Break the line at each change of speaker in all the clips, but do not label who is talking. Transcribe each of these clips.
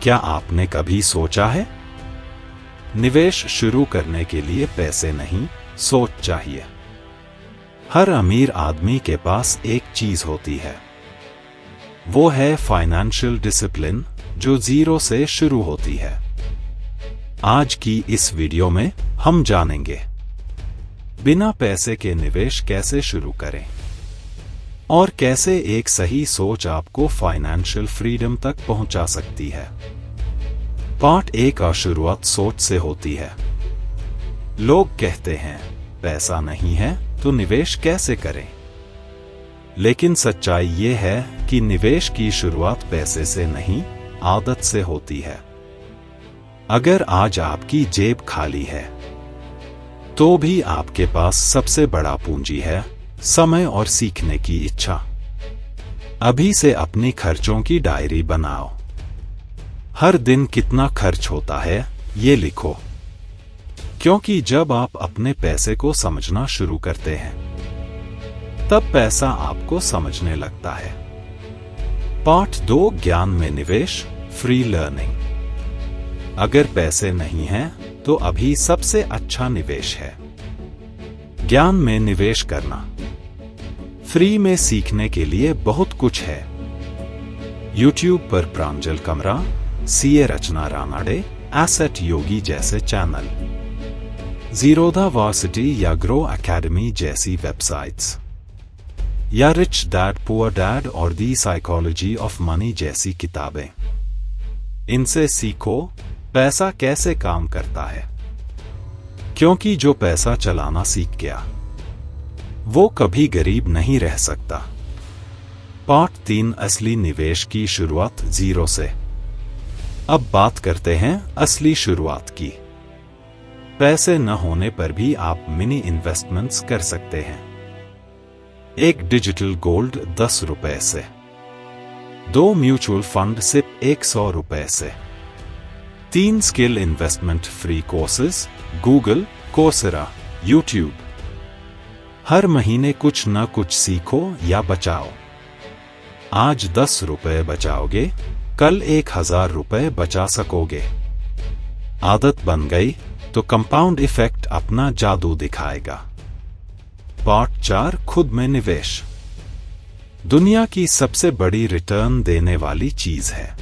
क्या आपने कभी सोचा है? निवेश शुरू करने के लिए पैसे नहीं, सोच चाहिए। हर अमीर आदमी के पास एक चीज होती है, वो है फाइनेंशियल डिसिप्लिन, जो जीरो से शुरू होती है। आज की इस वीडियो में हम जानेंगे बिना पैसे के निवेश कैसे शुरू करें और कैसे एक सही सोच आपको फाइनेंशियल फ्रीडम तक पहुंचा सकती है। पार्ट 1 का शुरुआत सोच से होती है। लोग कहते हैं पैसा नहीं है तो निवेश कैसे करें, लेकिन सच्चाई ये है कि निवेश की शुरुआत पैसे से नहीं, आदत से होती है। अगर आज आपकी जेब खाली है तो भी आपके पास सबसे बड़ा पूंजी है समय और सीखने की इच्छा। अभी से अपनी खर्चों की डायरी बनाओ। हर दिन कितना खर्च होता है ये लिखो, क्योंकि जब आप अपने पैसे को समझना शुरू करते हैं तब पैसा आपको समझने लगता है। पार्ट 2 ज्ञान में निवेश, फ्री लर्निंग। अगर पैसे नहीं हैं तो अभी सबसे अच्छा निवेश है ज्ञान में निवेश करना। फ्री में सीखने के लिए बहुत कुछ है। YouTube पर प्रांजल कमरा, CA रचना रानाडे, एसेट योगी जैसे चैनल, जीरोधा वार्सिटी या ग्रो एकेडमी जैसी वेबसाइट्स, या रिच डैड पुअर डैड और दी साइकोलॉजी ऑफ मनी जैसी किताबें। इनसे सीखो पैसा कैसे काम करता है, क्योंकि जो पैसा चलाना सीख गया वो कभी गरीब नहीं रह सकता। पार्ट 3 असली निवेश की शुरुआत जीरो से। अब बात करते हैं असली शुरुआत की। पैसे न होने पर भी आप मिनी इन्वेस्टमेंट्स कर सकते हैं। एक डिजिटल गोल्ड 10 रुपए से, 2 म्यूचुअल फंड सिर्फ 100 रुपए से, 3 skill investment free courses, Google, Coursera, YouTube. हर महीने कुछ न कुछ सीखो या बचाओ। आज 10 रुपए बचाओगे, कल 1000 रुपए बचा सकोगे। आदत बन गई तो कंपाउंड इफेक्ट अपना जादू दिखाएगा। पार्ट 4 खुद में निवेश। दुनिया की सबसे बड़ी रिटर्न देने वाली चीज है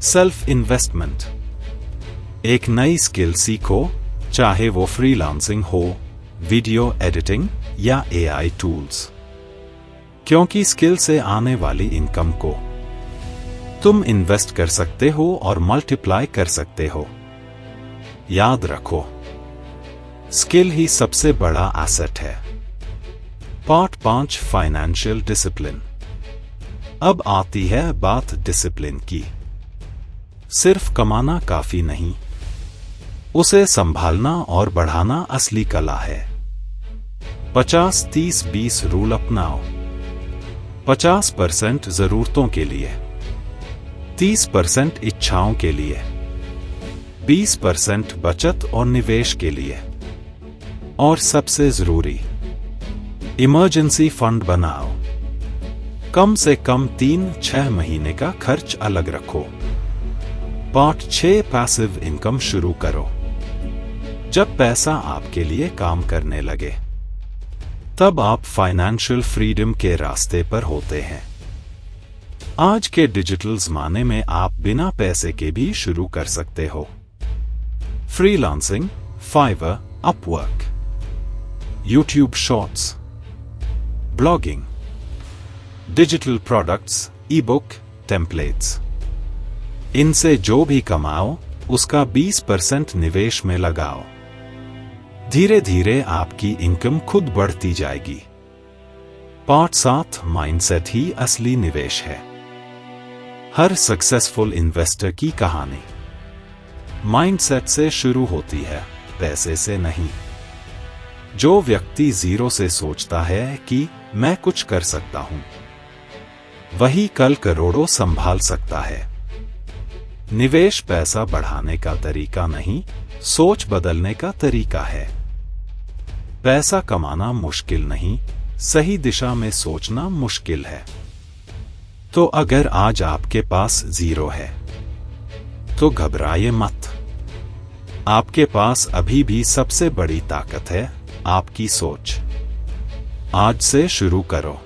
सेल्फ इन्वेस्टमेंट। एक नई स्किल सीखो, चाहे वो फ्रीलांसिंग हो, वीडियो एडिटिंग या AI टूल्स, क्योंकि स्किल से आने वाली इनकम को तुम इन्वेस्ट कर सकते हो और मल्टीप्लाई कर सकते हो। याद रखो, स्किल ही सबसे बड़ा एसेट है। Part 5 financial discipline. अब आती है बात डिसिप्लिन की। सिर्फ कमाना काफी नहीं, उसे संभालना और बढ़ाना असली कला है। 50-30-20 रूल अपनाओ। 50% जरूरतों के लिए, 30% इच्छाओं के लिए, 20% बचत और निवेश के लिए, और सबसे जरूरी इमरजेंसी फंड बनाओ। कम से कम 3-6 महीने का खर्च अलग रखो। पार्ट 6 पैसिव इनकम शुरू करो। जब पैसा आपके लिए काम करने लगे तब आप फाइनेंशियल फ्रीडम के रास्ते पर होते हैं। आज के डिजिटल जमाने में आप बिना पैसे के भी शुरू कर सकते हो। Freelancing, Fiverr, Upwork, YouTube shorts, blogging, digital products, ebook, templates. इनसे जो भी कमाओ उसका 20% निवेश में लगाओ। धीरे धीरे आपकी इनकम खुद बढ़ती जाएगी। पार्ट 7 माइंडसेट ही असली निवेश है। हर सक्सेसफुल इन्वेस्टर की कहानी माइंडसेट से शुरू होती है, पैसे से नहीं। जो व्यक्ति जीरो से सोचता है कि मैं कुछ कर सकता हूं, वही कल करोड़ों संभाल सकता है। निवेश पैसा बढ़ाने का तरीका नहीं, सोच बदलने का तरीका है। पैसा कमाना मुश्किल नहीं, सही दिशा में सोचना मुश्किल है। तो अगर आज आपके पास जीरो है तो घबराइए मत। आपके पास अभी भी सबसे बड़ी ताकत है, आपकी सोच। आज से शुरू करो,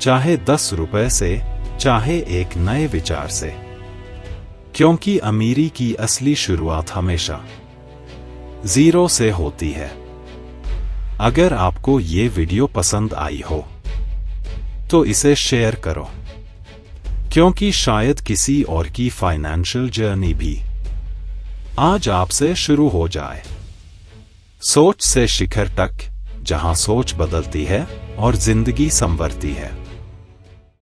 चाहे 10 रुपए से, चाहे एक नए विचार से, क्योंकि अमीरी की असली शुरुआत हमेशा जीरो से होती है। अगर आपको ये वीडियो पसंद आई हो तो इसे शेयर करो, क्योंकि शायद किसी और की फाइनेंशियल जर्नी भी आज आपसे शुरू हो जाए। सोच से शिखर तक, जहां सोच बदलती है और जिंदगी संवरती है।